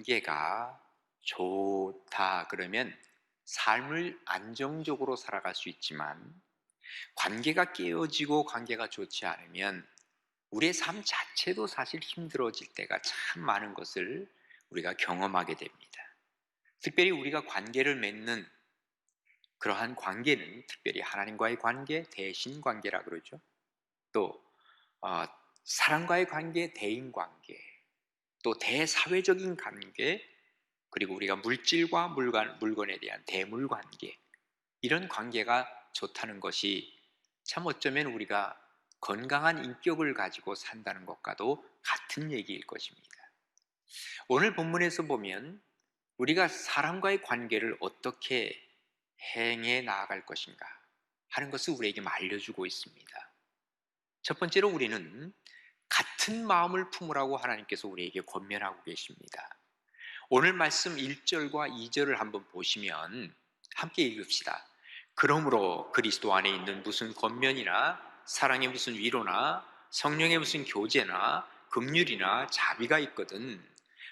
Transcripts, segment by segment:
관계가 좋다 그러면 삶을 안정적으로 살아갈 수 있지만, 관계가 깨어지고 관계가 좋지 않으면 우리의 삶 자체도 사실 힘들어질 때가 참 많은 것을 우리가 경험하게 됩니다. 특별히 우리가 관계를 맺는 그러한 관계는 특별히 하나님과의 관계, 대신 관계라 그러죠. 또 사람과의 관계, 대인 관계, 또 대사회적인 관계, 그리고 우리가 물질과 물건에 대한 대물 관계, 이런 관계가 좋다는 것이 참 어쩌면 우리가 건강한 인격을 가지고 산다는 것과도 같은 얘기일 것입니다. 오늘 본문에서 보면 우리가 사람과의 관계를 어떻게 행해 나아갈 것인가 하는 것을 우리에게 알려주고 있습니다. 첫 번째로 우리는 같은 마음을 품으라고 하나님께서 우리에게 권면하고 계십니다. 오늘 말씀 1절과 2절을 한번 보시면 함께 읽읍시다. 그러므로 그리스도 안에 있는 무슨 권면이나 사랑의 무슨 위로나 성령의 무슨 교제나 긍휼이나 자비가 있거든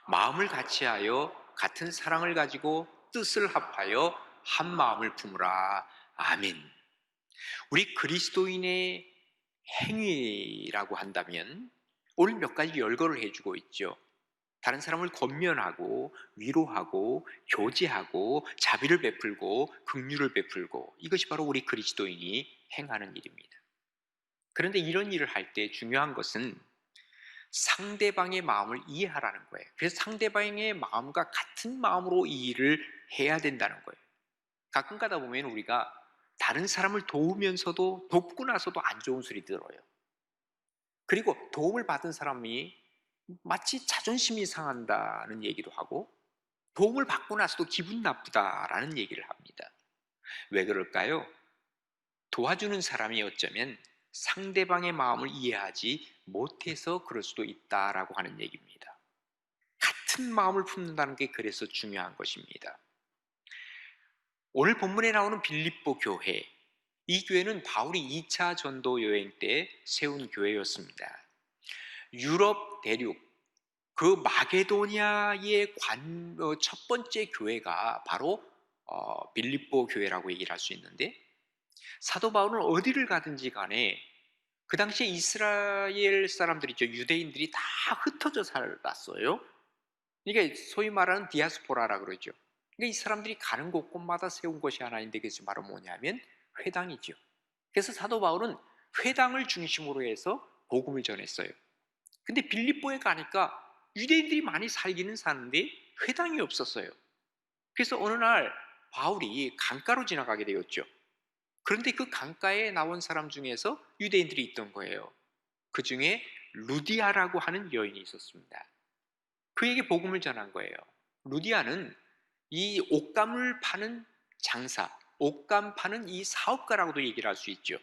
마음을 같이하여 같은 사랑을 가지고 뜻을 합하여 한 마음을 품으라. 아멘. 우리 그리스도인의 행위라고 한다면 오늘 몇 가지 열거를 해주고 있죠. 다른 사람을 권면하고 위로하고 교제하고 자비를 베풀고 긍휼을 베풀고, 이것이 바로 우리 그리스도인이 행하는 일입니다. 그런데 이런 일을 할 때 중요한 것은 상대방의 마음을 이해하라는 거예요. 그래서 상대방의 마음과 같은 마음으로 이 일을 해야 된다는 거예요. 가끔 가다 보면 우리가 다른 사람을 도우면서도 돕고 나서도 안 좋은 소리 들어요. 그리고 도움을 받은 사람이 마치 자존심이 상한다는 얘기도 하고, 도움을 받고 나서도 기분 나쁘다라는 얘기를 합니다. 왜 그럴까요? 도와주는 사람이 어쩌면 상대방의 마음을 이해하지 못해서 그럴 수도 있다라고 하는 얘기입니다. 같은 마음을 품는다는 게 그래서 중요한 것입니다. 오늘 본문에 나오는 빌립보 교회, 이 교회는 바울이 2차 전도 여행 때 세운 교회였습니다. 유럽 대륙, 그 마게도니아의 첫 번째 교회가 바로 빌립보 교회라고 얘기를 할 수 있는데, 사도 바울은 어디를 가든지 간에 그 당시에 이스라엘 사람들이죠, 유대인들이 다 흩어져 살았어요. 이게 소위 말하는 디아스포라라 그러죠. 그러니까 이 사람들이 가는 곳곳마다 세운 것이 하나 있는데, 그것이 바로 뭐냐면 회당이죠. 그래서 사도 바울은 회당을 중심으로 해서 복음을 전했어요. 근데 빌립보에 가니까 유대인들이 많이 살기는 사는데 회당이 없었어요. 그래서 어느 날 바울이 강가로 지나가게 되었죠. 그런데 그 강가에 나온 사람 중에서 유대인들이 있던 거예요. 그 중에 루디아라고 하는 여인이 있었습니다. 그에게 복음을 전한 거예요. 루디아는 이 옷감을 파는 장사, 옷감 파는 이 사업가라고도 얘기를 할 수 있죠.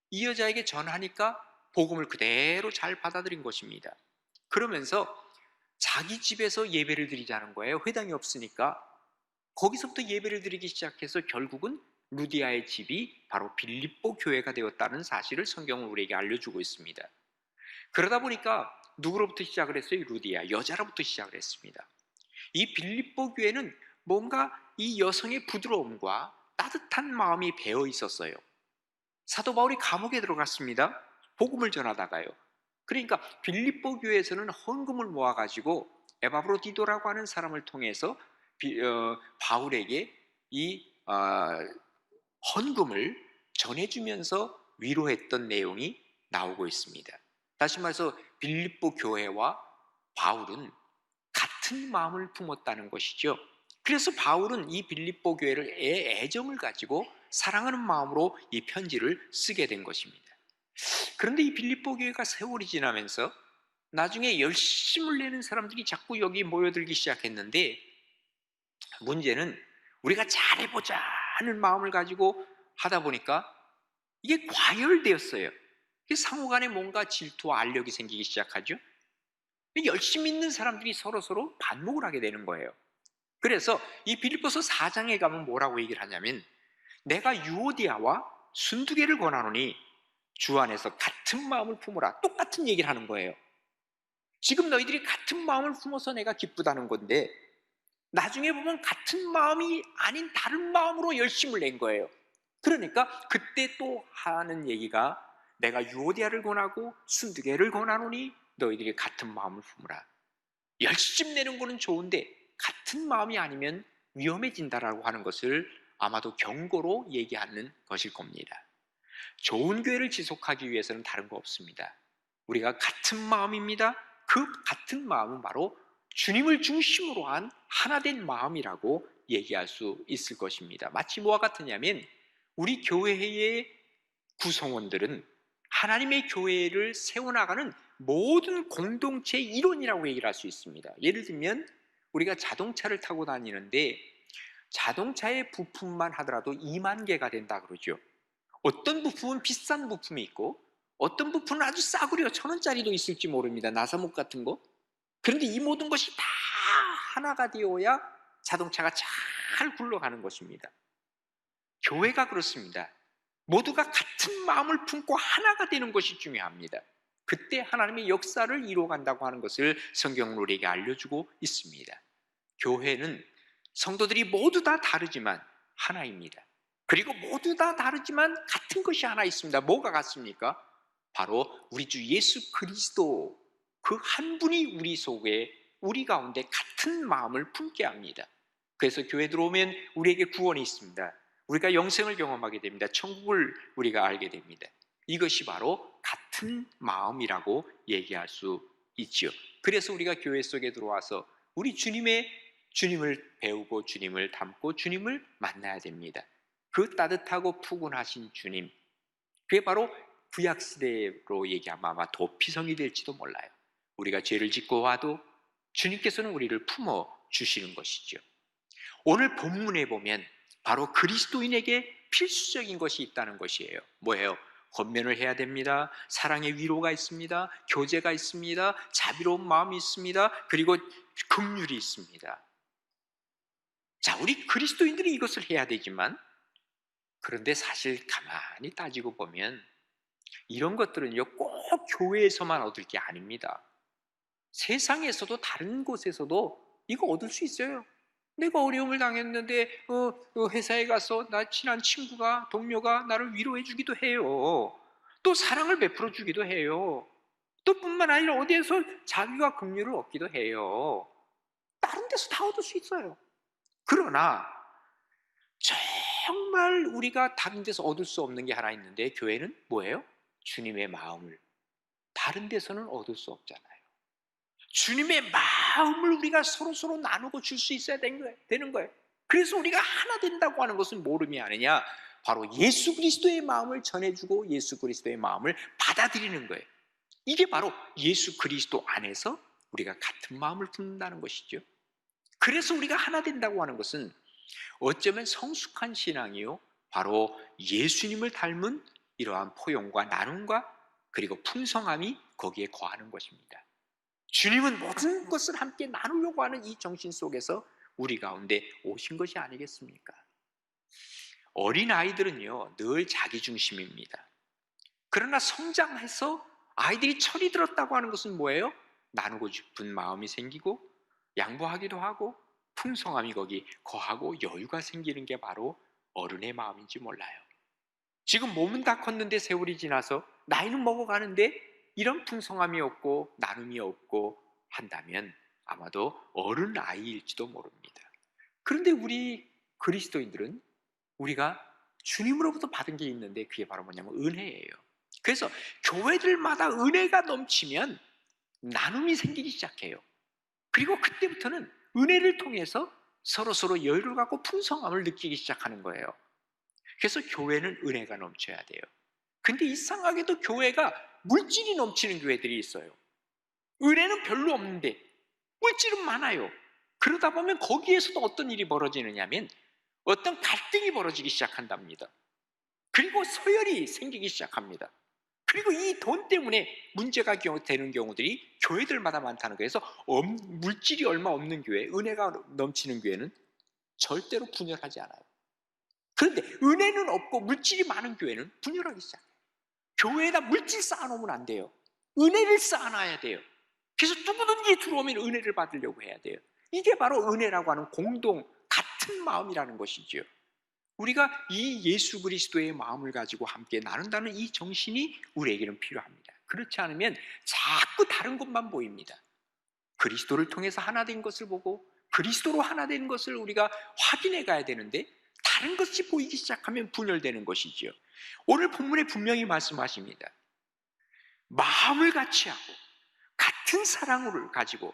이 여자에게 전하니까 복음을 그대로 잘 받아들인 것입니다. 그러면서 자기 집에서 예배를 드리자는 거예요. 회당이 없으니까. 거기서부터 예배를 드리기 시작해서 결국은 루디아의 집이 바로 빌립보 교회가 되었다는 사실을 성경은 우리에게 알려주고 있습니다. 그러다 보니까 누구로부터 시작을 했어요? 루디아, 여자로부터 시작을 했습니다. 이 빌립보 교회는 뭔가 이 여성의 부드러움과 따뜻한 마음이 배어 있었어요. 사도 바울이 감옥에 들어갔습니다. 복음을 전하다가요. 그러니까 빌립보 교회에서는 헌금을 모아가지고 에바브로디도라고 하는 사람을 통해서 바울에게 이 헌금을 전해주면서 위로했던 내용이 나오고 있습니다. 다시 말해서 빌립보 교회와 바울은 같은 마음을 품었다는 것이죠. 그래서 바울은 이 빌립보 교회를 애정을 가지고 사랑하는 마음으로 이 편지를 쓰게 된 것입니다. 그런데 이 빌립보 교회가 세월이 지나면서 나중에 열심을 내는 사람들이 자꾸 여기 모여들기 시작했는데, 문제는 우리가 잘해보자 하는 마음을 가지고 하다 보니까 이게 과열되었어요. 상호간에 뭔가 질투와 알력이 생기기 시작하죠. 열심히 있는 사람들이 서로 반목을 하게 되는 거예요. 그래서 이 빌립보서 4장에 가면 뭐라고 얘기를 하냐면, 내가 유오디아와 순두개를 권하노니 주 안에서 같은 마음을 품으라. 똑같은 얘기를 하는 거예요. 지금 너희들이 같은 마음을 품어서 내가 기쁘다는 건데 나중에 보면 같은 마음이 아닌 다른 마음으로 열심을 낸 거예요. 그러니까 그때 또 하는 얘기가 내가 유오디아를 권하고 순두개를 권하노니 너희들이 같은 마음을 품으라. 열심 내는 거는 좋은데 같은 마음이 아니면 위험해진다라고 하는 것을 아마도 경고로 얘기하는 것일 겁니다. 좋은 교회를 지속하기 위해서는 다른 거 없습니다. 우리가 같은 마음입니다. 그 같은 마음은 바로 주님을 중심으로 한 하나된 마음이라고 얘기할 수 있을 것입니다. 마치 뭐와 같으냐면 우리 교회의 구성원들은 하나님의 교회를 세워나가는 모든 공동체의 일원이라고 얘기를 할 수 있습니다. 예를 들면 우리가 자동차를 타고 다니는데 자동차의 부품만 하더라도 2만 개가 된다 그러죠. 어떤 부품은 비싼 부품이 있고 어떤 부품은 아주 싸구려 1,000원짜리도 있을지 모릅니다. 나사목 같은 거. 그런데 이 모든 것이 다 하나가 되어야 자동차가 잘 굴러가는 것입니다. 교회가 그렇습니다. 모두가 같은 마음을 품고 하나가 되는 것이 중요합니다. 그때 하나님의 역사를 이루어간다고 하는 것을 성경은 우리에게 알려주고 있습니다. 교회는 성도들이 모두 다 다르지만 하나입니다. 그리고 모두 다 다르지만 같은 것이 하나 있습니다. 뭐가 같습니까? 바로 우리 주 예수 그리스도 그 한 분이 우리 속에 우리 가운데 같은 마음을 품게 합니다. 그래서 교회 들어오면 우리에게 구원이 있습니다. 우리가 영생을 경험하게 됩니다. 천국을 우리가 알게 됩니다. 이것이 바로 같은 마음이라고 얘기할 수 있죠. 그래서 우리가 교회 속에 들어와서 우리 주님을 배우고 주님을 닮고 주님을 만나야 됩니다. 그 따뜻하고 푸근하신 주님, 그게 바로 구약시대로 얘기하면 아마 도피성이 될지도 몰라요. 우리가 죄를 짓고 와도 주님께서는 우리를 품어 주시는 것이죠. 오늘 본문에 보면 바로 그리스도인에게 필수적인 것이 있다는 것이에요. 뭐예요? 권면을 해야 됩니다. 사랑의 위로가 있습니다. 교제가 있습니다. 자비로운 마음이 있습니다. 그리고 긍휼이 있습니다. 자, 우리 그리스도인들이 이것을 해야 되지만 그런데 사실 가만히 따지고 보면 이런 것들은요 꼭 교회에서만 얻을 게 아닙니다. 세상에서도 다른 곳에서도 이거 얻을 수 있어요. 내가 어려움을 당했는데 회사에 가서 나 친한 친구가 동료가 나를 위로해 주기도 해요. 또 사랑을 베풀어 주기도 해요. 또 뿐만 아니라 어디에서 자비와 긍휼을 얻기도 해요. 다른 데서 다 얻을 수 있어요. 그러나 정말 우리가 다른 데서 얻을 수 없는 게 하나 있는데 교회는 뭐예요? 주님의 마음을 다른 데서는 얻을 수 없잖아요. 주님의 마음을 우리가 서로 나누고 줄 수 있어야 되는 거예요. 그래서 우리가 하나 된다고 하는 것은 모름이 아니냐? 바로 예수 그리스도의 마음을 전해주고 예수 그리스도의 마음을 받아들이는 거예요. 이게 바로 예수 그리스도 안에서 우리가 같은 마음을 품는다는 것이죠. 그래서 우리가 하나 된다고 하는 것은 어쩌면 성숙한 신앙이요 바로 예수님을 닮은 이러한 포용과 나눔과 그리고 풍성함이 거기에 거하는 것입니다. 주님은 모든 것을 함께 나누려고 하는 이 정신 속에서 우리 가운데 오신 것이 아니겠습니까? 어린아이들은요 늘 자기중심입니다. 그러나 성장해서 아이들이 철이 들었다고 하는 것은 뭐예요? 나누고 싶은 마음이 생기고 양보하기도 하고 풍성함이 거기 거하고 여유가 생기는 게 바로 어른의 마음인지 몰라요. 지금 몸은 다 컸는데 세월이 지나서 나이는 먹어가는데 이런 풍성함이 없고 나눔이 없고 한다면 아마도 어른 아이일지도 모릅니다. 그런데 우리 그리스도인들은 우리가 주님으로부터 받은 게 있는데 그게 바로 뭐냐면 은혜예요. 그래서 교회들마다 은혜가 넘치면 나눔이 생기기 시작해요. 그리고 그때부터는 은혜를 통해서 서로 여유를 갖고 풍성함을 느끼기 시작하는 거예요. 그래서 교회는 은혜가 넘쳐야 돼요. 근데 이상하게도 교회가 물질이 넘치는 교회들이 있어요. 은혜는 별로 없는데 물질은 많아요. 그러다 보면 거기에서도 어떤 일이 벌어지느냐 하면 어떤 갈등이 벌어지기 시작한답니다. 그리고 서열이 생기기 시작합니다. 그리고 이 돈 때문에 문제가 되는 경우들이 교회들마다 많다는 거예요. 그래서 물질이 얼마 없는 교회, 은혜가 넘치는 교회는 절대로 분열하지 않아요. 그런데 은혜는 없고 물질이 많은 교회는 분열하기 시작해요. 교회에다 물질 쌓아놓으면 안 돼요. 은혜를 쌓아놔야 돼요. 그래서 누구든지 들어오면 은혜를 받으려고 해야 돼요. 이게 바로 은혜라고 하는 공동 같은 마음이라는 것이죠. 우리가 이 예수 그리스도의 마음을 가지고 함께 나눈다는 이 정신이 우리에게는 필요합니다. 그렇지 않으면 자꾸 다른 것만 보입니다. 그리스도를 통해서 하나 된 것을 보고 그리스도로 하나 된 것을 우리가 확인해 가야 되는데, 다른 것이 보이기 시작하면 분열되는 것이지요. 오늘 본문에 분명히 말씀하십니다. 마음을 같이 하고 같은 사랑을 가지고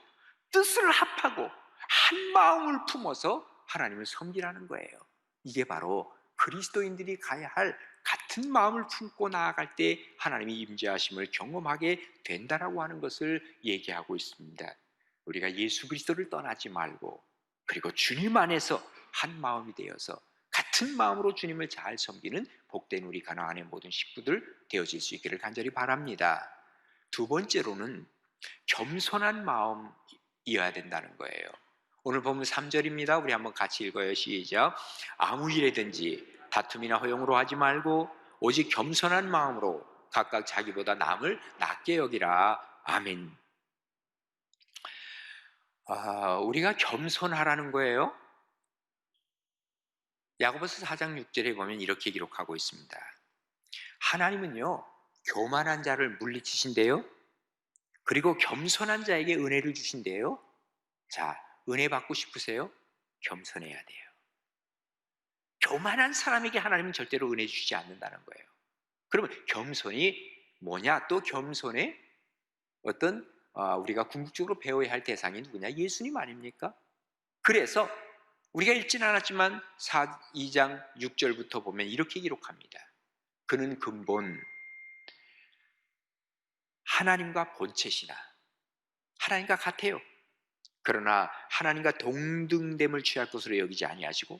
뜻을 합하고 한 마음을 품어서 하나님을 섬기라는 거예요. 이게 바로 그리스도인들이 가야 할, 같은 마음을 품고 나아갈 때 하나님이 임재하심을 경험하게 된다라고 하는 것을 얘기하고 있습니다. 우리가 예수 그리스도를 떠나지 말고, 그리고 주님 안에서 한 마음이 되어서 같은 마음으로 주님을 잘 섬기는 복된 우리 가나안의 모든 식구들 되어질 수 있기를 간절히 바랍니다. 두 번째로는 겸손한 마음이어야 된다는 거예요. 오늘 보면 3절입니다. 우리 한번 같이 읽어요. 시작. 아무 일에든지 다툼이나 허용으로 하지 말고 오직 겸손한 마음으로 각각 자기보다 남을 낮게 여기라. 아멘. 우리가 겸손하라는 거예요. 야고보서 4장 6절에 보면 이렇게 기록하고 있습니다. 하나님은요, 교만한 자를 물리치신대요. 그리고 겸손한 자에게 은혜를 주신대요. 자, 은혜 받고 싶으세요? 겸손해야 돼요. 교만한 사람에게 하나님은 절대로 은혜 주시지 않는다는 거예요. 그러면 겸손이 뭐냐? 또 겸손의 어떤 우리가 궁극적으로 배워야 할 대상이 누구냐? 예수님 아닙니까? 그래서 우리가 읽지는 않았지만 2장 6절부터 보면 이렇게 기록합니다. 그는 근본 하나님과 본체시나 하나님과 같아요. 그러나 하나님과 동등됨을 취할 것으로 여기지 아니하시고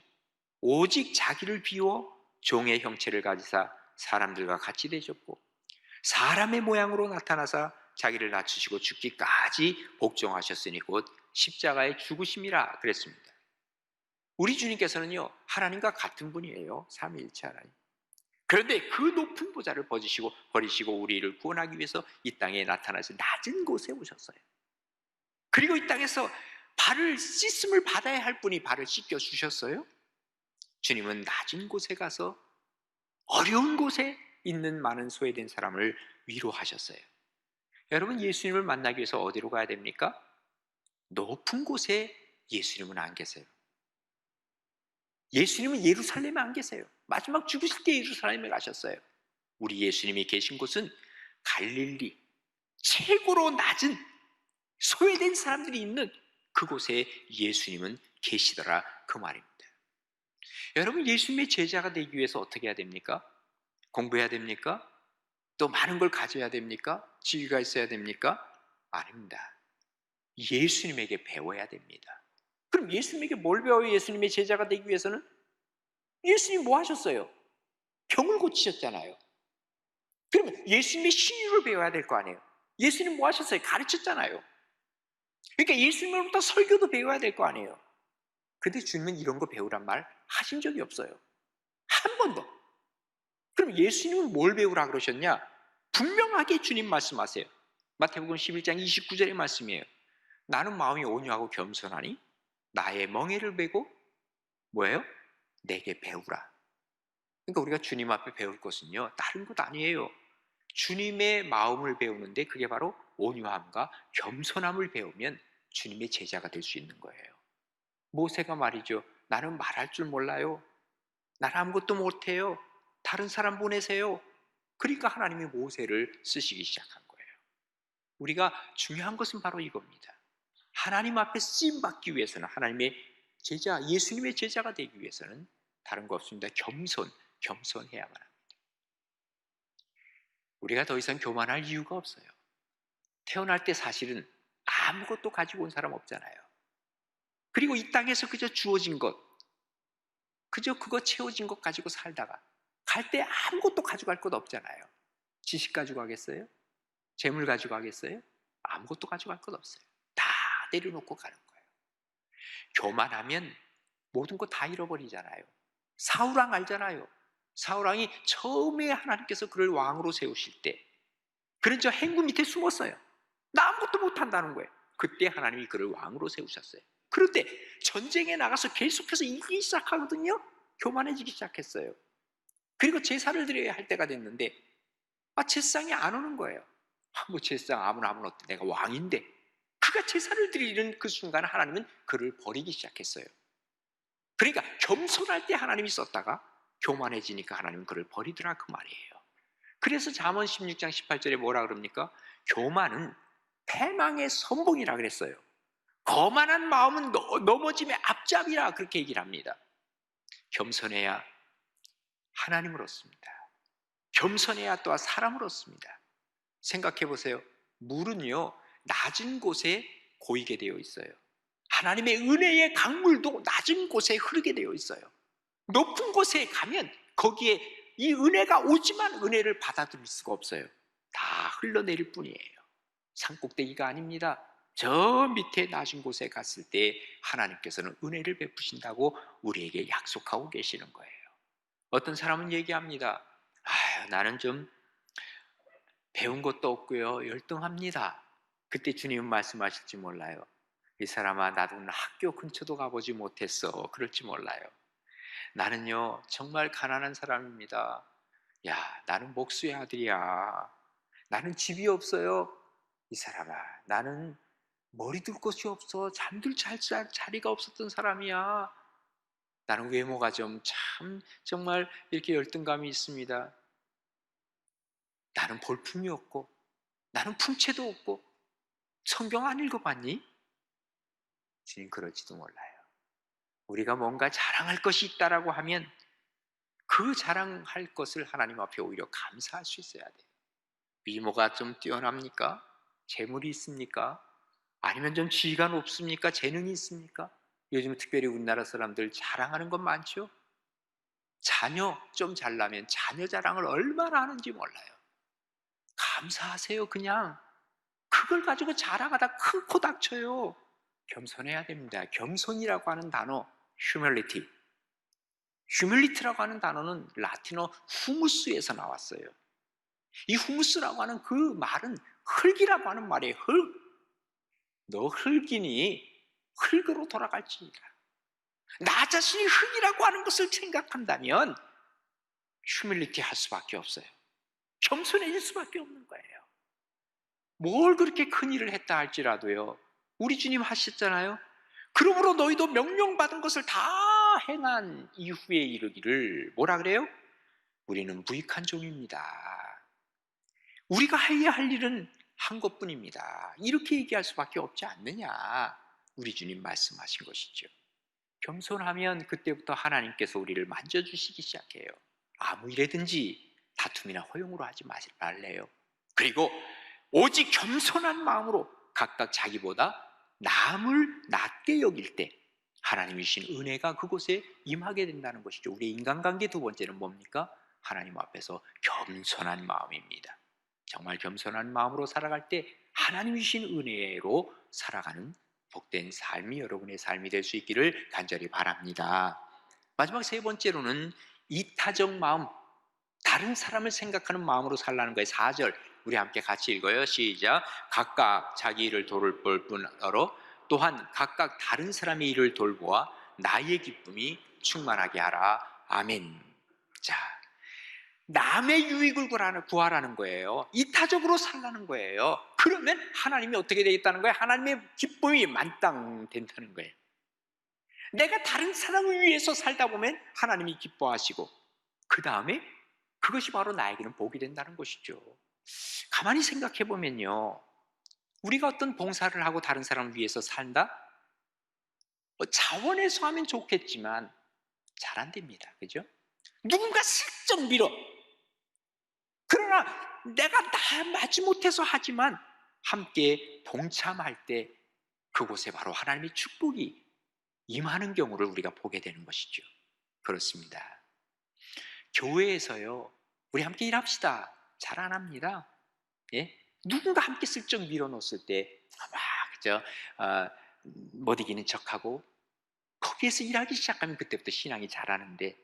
오직 자기를 비워 종의 형체를 가지사 사람들과 같이 되셨고 사람의 모양으로 나타나사 자기를 낮추시고 죽기까지 복종하셨으니 곧 십자가의 죽으심이라 그랬습니다. 우리 주님께서는요, 하나님과 같은 분이에요. 삼위일체 하나님. 그런데 그 높은 보좌를 버리시고 우리를 구원하기 위해서 이 땅에 나타나서 낮은 곳에 오셨어요. 그리고 이 땅에서 발을 씻음을 받아야 할 분이 발을 씻겨 주셨어요. 주님은 낮은 곳에 가서 어려운 곳에 있는 많은 소외된 사람을 위로하셨어요. 여러분, 예수님을 만나기 위해서 어디로 가야 됩니까? 높은 곳에 예수님은 안 계세요. 예수님은 예루살렘에 안 계세요. 마지막 죽으실 때 예루살렘에 가셨어요. 우리 예수님이 계신 곳은 갈릴리, 최고로 낮은 소외된 사람들이 있는 그곳에 예수님은 계시더라, 그 말입니다. 여러분, 예수님의 제자가 되기 위해서 어떻게 해야 됩니까? 공부해야 됩니까? 또 많은 걸 가져야 됩니까? 지위가 있어야 됩니까? 아닙니다. 예수님에게 배워야 됩니다. 그럼 예수님에게 뭘 배워요? 예수님의 제자가 되기 위해서는? 예수님 뭐 하셨어요? 병을 고치셨잖아요. 그러면 예수님의 신유를 배워야 될 거 아니에요? 예수님 뭐 하셨어요? 가르쳤잖아요. 그러니까 예수님으로부터 설교도 배워야 될 거 아니에요. 근데 주님은 이런 거 배우란 말 하신 적이 없어요. 한 번도. 그럼 예수님은 뭘 배우라 그러셨냐? 분명하게 주님 말씀하세요. 마태복음 11장 29절의 말씀이에요. 나는 마음이 온유하고 겸손하니 나의 멍에를 메고 뭐예요? 내게 배우라. 그러니까 우리가 주님 앞에 배울 것은요, 다른 것 아니에요. 주님의 마음을 배우는데 그게 바로 온유함과 겸손함을 배우면 주님의 제자가 될 수 있는 거예요. 모세가 말이죠. 나는 말할 줄 몰라요. 나는 아무것도 못해요. 다른 사람 보내세요. 그러니까 하나님이 모세를 쓰시기 시작한 거예요. 우리가 중요한 것은 바로 이겁니다. 하나님 앞에 쓰임받기 위해서는, 하나님의 제자, 예수님의 제자가 되기 위해서는 다른 거 없습니다. 겸손해야만 합니다. 우리가 더 이상 교만할 이유가 없어요. 태어날 때 사실은 아무것도 가지고 온 사람 없잖아요. 그리고 이 땅에서 그저 주어진 것, 그저 그거 채워진 것 가지고 살다가 갈 때 아무것도 가져갈 것 없잖아요. 지식 가지고 가겠어요? 재물 가지고 가겠어요? 아무것도 가져갈 것 없어요. 다 내려놓고 가는 거예요. 교만하면 모든 거 다 잃어버리잖아요. 사울왕 알잖아요. 사울왕이 처음에 하나님께서 그를 왕으로 세우실 때 그는 저 행구 밑에 숨었어요. 나 아무것도 못한다는 거예요. 그때 하나님이 그를 왕으로 세우셨어요. 그런데 전쟁에 나가서 계속해서 이기기 시작하거든요. 교만해지기 시작했어요. 그리고 제사를 드려야 할 때가 됐는데 제사상이 안 오는 거예요. 뭐 제사상 아무나 하면 어때? 내가 왕인데. 그가 제사를 드리는 그 순간 하나님은 그를 버리기 시작했어요. 그러니까 겸손할 때 하나님이 썼다가 교만해지니까 하나님은 그를 버리더라 그 말이에요. 그래서 잠언 16장 18절에 뭐라 그럽니까? 교만은 패망의 선봉이라 그랬어요. 거만한 마음은 넘어짐의 앞잡이라 그렇게 얘기를 합니다. 겸손해야 하나님을 얻습니다. 겸손해야 또한 사람을 얻습니다. 생각해 보세요. 물은요, 낮은 곳에 고이게 되어 있어요. 하나님의 은혜의 강물도 낮은 곳에 흐르게 되어 있어요. 높은 곳에 가면 거기에 이 은혜가 오지만 은혜를 받아들일 수가 없어요. 다 흘러내릴 뿐이에요. 산꼭대기가 아닙니다. 저 밑에 낮은 곳에 갔을 때 하나님께서는 은혜를 베푸신다고 우리에게 약속하고 계시는 거예요. 어떤 사람은 얘기합니다. 나는 좀 배운 것도 없고요, 열등합니다. 그때 주님은 말씀하실지 몰라요. 이 사람아, 나도 학교 근처도 가보지 못했어. 그럴지 몰라요. 나는요, 정말 가난한 사람입니다. 야, 나는 목수의 아들이야. 나는 집이 없어요. 이 사람아, 나는 머리 둘 곳이 없어. 잠들 자리가 없었던 사람이야. 나는 외모가 좀 참 정말 이렇게 열등감이 있습니다. 나는 볼품이 없고, 나는 품체도 없고, 성경 안 읽어봤니? 주님 그럴지도 몰라요. 우리가 뭔가 자랑할 것이 있다라고 하면 그 자랑할 것을 하나님 앞에 오히려 감사할 수 있어야 돼요. 미모가 좀 뛰어납니까? 재물이 있습니까? 아니면 좀 지위가 높습니까? 재능이 있습니까? 요즘 특별히 우리나라 사람들 자랑하는 건 많죠? 자녀 좀 잘나면 자녀 자랑을 얼마나 하는지 몰라요. 감사하세요. 그냥 그걸 가지고 자랑하다 큰 코 닥쳐요. 겸손해야 됩니다. 겸손이라고 하는 단어, humility. humility라고 하는 단어는 라틴어 후무스에서 나왔어요. 이 후무스라고 하는 그 말은 흙이라고 하는 말이에요. 흙. 너 흙이니 흙으로 돌아갈지니라. 나 자신이 흙이라고 하는 것을 생각한다면 휴밀리티 할 수밖에 없어요. 겸손해질 수밖에 없는 거예요. 뭘 그렇게 큰 일을 했다 할지라도요, 우리 주님 하셨잖아요. 그러므로 너희도 명령받은 것을 다 행한 이후에 이르기를 뭐라 그래요? 우리는 무익한 종입니다. 우리가 해야 할 일은 한 것뿐입니다. 이렇게 얘기할 수밖에 없지 않느냐, 우리 주님 말씀하신 것이죠. 겸손하면 그때부터 하나님께서 우리를 만져주시기 시작해요. 아무 일에든지 다툼이나 허용으로 하지 말래요. 그리고 오직 겸손한 마음으로 각각 자기보다 남을 낮게 여길 때 하나님이 주신 은혜가 그곳에 임하게 된다는 것이죠. 우리의 인간관계 두 번째는 뭡니까? 하나님 앞에서 겸손한 마음입니다. 정말 겸손한 마음으로 살아갈 때 하나님이 주신 은혜로 살아가는 복된 삶이 여러분의 삶이 될 수 있기를 간절히 바랍니다. 마지막 세 번째로는 이타적 마음, 다른 사람을 생각하는 마음으로 살라는 거예요. 4절 우리 함께 같이 읽어요. 시작. 각각 자기 일을 돌볼 뿐더러 또한 각각 다른 사람의 일을 돌보아 나의 기쁨이 충만하게 하라. 아멘. 자, 남의 유익을 구하라는 거예요. 이타적으로 살라는 거예요. 그러면 하나님이 어떻게 되겠다는 거예요? 하나님의 기쁨이 만땅 된다는 거예요. 내가 다른 사람을 위해서 살다 보면 하나님이 기뻐하시고 그 다음에 그것이 바로 나에게는 복이 된다는 것이죠. 가만히 생각해 보면요, 우리가 어떤 봉사를 하고 다른 사람을 위해서 산다? 자원해서 하면 좋겠지만 잘 안 됩니다. 그죠? 누군가 슬쩍 밀어. 그러나 내가 다 마지못해서 하지만 함께 동참할 때 그곳에 바로 하나님의 축복이 임하는 경우를 우리가 보게 되는 것이죠. 그렇습니다. 교회에서요, 우리 함께 일합시다. 잘 안 합니다. 예? 누군가 함께 슬쩍 밀어놓았을 때 그죠? 못 이기는 척하고 거기에서 일하기 시작하면 그때부터 신앙이 자라는데,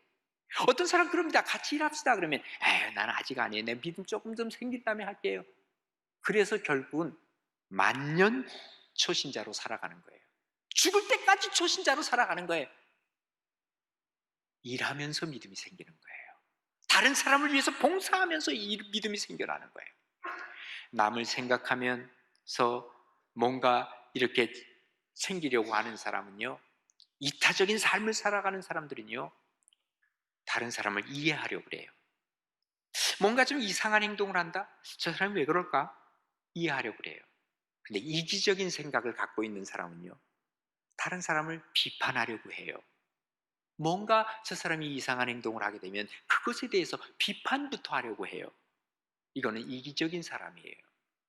어떤 사람 그럽니다. 같이 일합시다 그러면 나는 아직 아니에요. 내 믿음 조금 좀 생긴 다음에 할게요. 그래서 결국은 만년 초신자로 살아가는 거예요. 죽을 때까지 초신자로 살아가는 거예요. 일하면서 믿음이 생기는 거예요. 다른 사람을 위해서 봉사하면서 이 믿음이 생겨나는 거예요. 남을 생각하면서 뭔가 이렇게 생기려고 하는 사람은요, 이타적인 삶을 살아가는 사람들은요, 다른 사람을 이해하려고 그래요. 뭔가 좀 이상한 행동을 한다? 저 사람이 왜 그럴까? 이해하려고 그래요. 근데 이기적인 생각을 갖고 있는 사람은요, 다른 사람을 비판하려고 해요. 뭔가 저 사람이 이상한 행동을 하게 되면 그것에 대해서 비판부터 하려고 해요. 이거는 이기적인 사람이에요.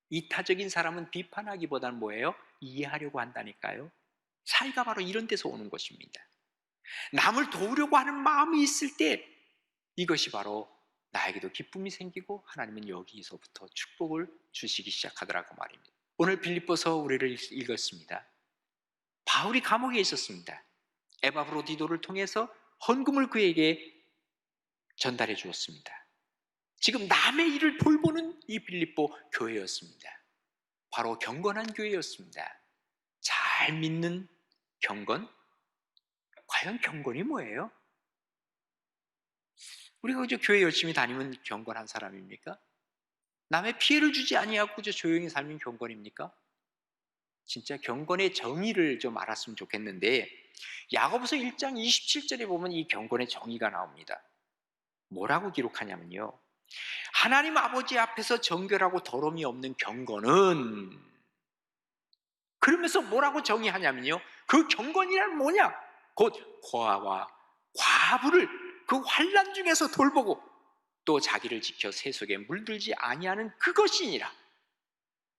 이타적인 사람은 비판하기보다는 뭐예요? 이해하려고 한다니까요. 차이가 바로 이런 데서 오는 것입니다. 남을 도우려고 하는 마음이 있을 때 이것이 바로 나에게도 기쁨이 생기고 하나님은 여기서부터 축복을 주시기 시작하더라고 말입니다. 오늘 빌립보서 우리를 읽었습니다. 바울이 감옥에 있었습니다. 에바브로디도를 통해서 헌금을 그에게 전달해 주었습니다. 지금 남의 일을 돌보는 이 빌립보 교회였습니다. 바로 경건한 교회였습니다. 잘 믿는 경건? 과연 경건이 뭐예요? 우리가 그저 교회 열심히 다니면 경건한 사람입니까? 남의 피해를 주지 아니하고 그저 조용히 살면 경건입니까? 진짜 경건의 정의를 좀 알았으면 좋겠는데, 야고보서 1장 27절에 보면 이 경건의 정의가 나옵니다. 뭐라고 기록하냐면요, 하나님 아버지 앞에서 정결하고 더러움이 없는 경건은, 그러면서 뭐라고 정의하냐면요, 그 경건이란 뭐냐? 곧 고아와 과부를 그 환난 중에서 돌보고 또 자기를 지켜 세속에 물들지 아니하는 그것이니라.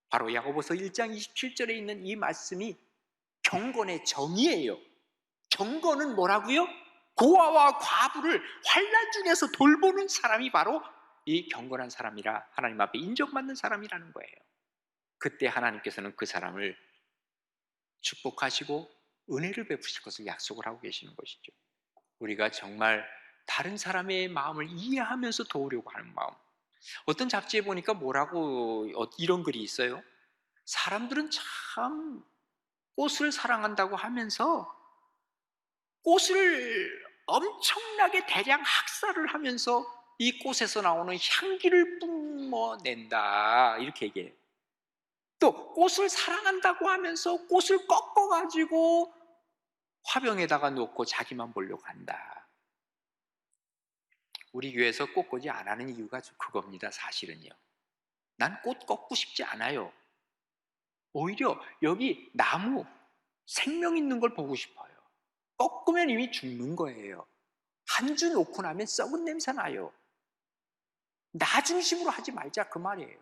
바로 야고보서 1장 27절에 있는 이 말씀이 경건의 정의예요. 경건은 뭐라고요? 고아와 과부를 환난 중에서 돌보는 사람이 바로 이 경건한 사람이라, 하나님 앞에 인정받는 사람이라는 거예요. 그때 하나님께서는 그 사람을 축복하시고 은혜를 베푸실 것을 약속을 하고 계시는 것이죠. 우리가 정말 다른 사람의 마음을 이해하면서 도우려고 하는 마음. 어떤 잡지에 보니까 뭐라고 이런 글이 있어요. 사람들은 참 꽃을 사랑한다고 하면서 꽃을 엄청나게 대량 학살을 하면서 이 꽃에서 나오는 향기를 뿜어낸다, 이렇게 얘기해요. 또 꽃을 사랑한다고 하면서 꽃을 꺾어가지고 화병에다가 놓고 자기만 보려고 한다. 우리 교회에서 꽃꽂이 안 하는 이유가 그겁니다. 사실은요, 난 꽃 꺾고 싶지 않아요. 오히려 여기 나무 생명 있는 걸 보고 싶어요. 꺾으면 이미 죽는 거예요. 한 주 놓고 나면 썩은 냄새 나요. 나 중심으로 하지 말자, 그 말이에요.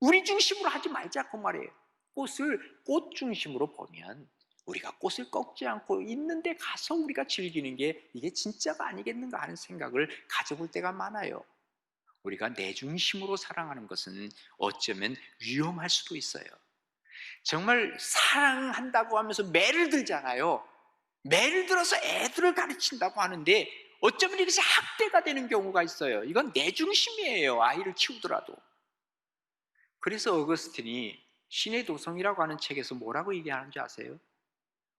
우리 중심으로 하지 말자, 그 말이에요. 꽃을 꽃 중심으로 보면 우리가 꽃을 꺾지 않고 있는데 가서 우리가 즐기는 게 이게 진짜가 아니겠는가 하는 생각을 가져볼 때가 많아요. 우리가 내 중심으로 사랑하는 것은 어쩌면 위험할 수도 있어요. 정말 사랑한다고 하면서 매를 들잖아요. 매를 들어서 애들을 가르친다고 하는데 어쩌면 이것이 학대가 되는 경우가 있어요. 이건 내 중심이에요, 아이를 키우더라도. 그래서 어거스틴이 신의 도성이라고 하는 책에서 뭐라고 얘기하는지 아세요?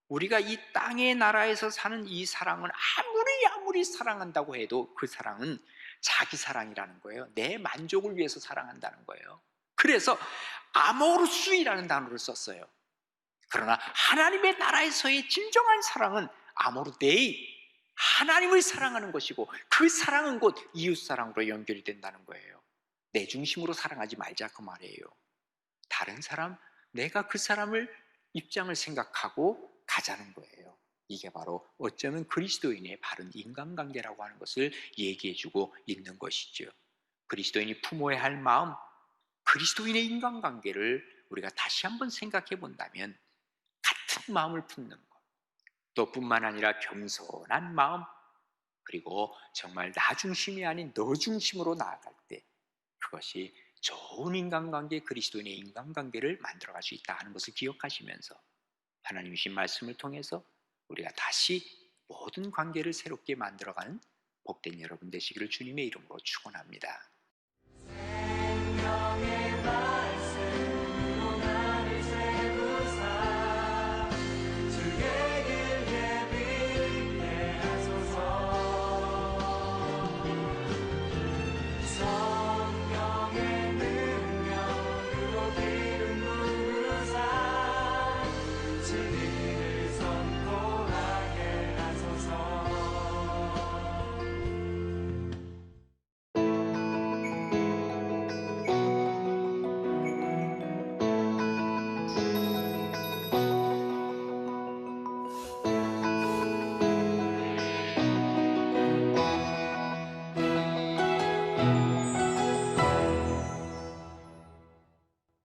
우리가 이 땅의 나라에서 사는 이 사랑은 아무리 사랑한다고 해도 그 사랑은 자기 사랑이라는 거예요. 내 만족을 위해서 사랑한다는 거예요. 그래서 아모르수이라는 단어를 썼어요. 그러나 하나님의 나라에서의 진정한 사랑은 아모르데이, 하나님을 사랑하는 것이고, 그 사랑은 곧 이웃사랑으로 연결이 된다는 거예요. 내 중심으로 사랑하지 말자, 그 말이에요. 다른 사람, 내가 그 사람을 입장을 생각하고 가자는 거예요. 이게 바로 어쩌면 그리스도인의 바른 인간관계라고 하는 것을 얘기해주고 있는 것이죠. 그리스도인이 품어야 할 마음, 그리스도인의 인간관계를 우리가 다시 한번 생각해 본다면 같은 마음을 품는 것, 또 뿐만 아니라 겸손한 마음, 그리고 정말 나 중심이 아닌 너 중심으로 나아갈 때 그것이 좋은 인간관계, 그리스도인의 인간관계를 만들어갈 수 있다 하는 것을 기억하시면서 하나님의 신 말씀을 통해서 우리가 다시 모든 관계를 새롭게 만들어가는 복된 여러분 되시기를 주님의 이름으로 축원합니다.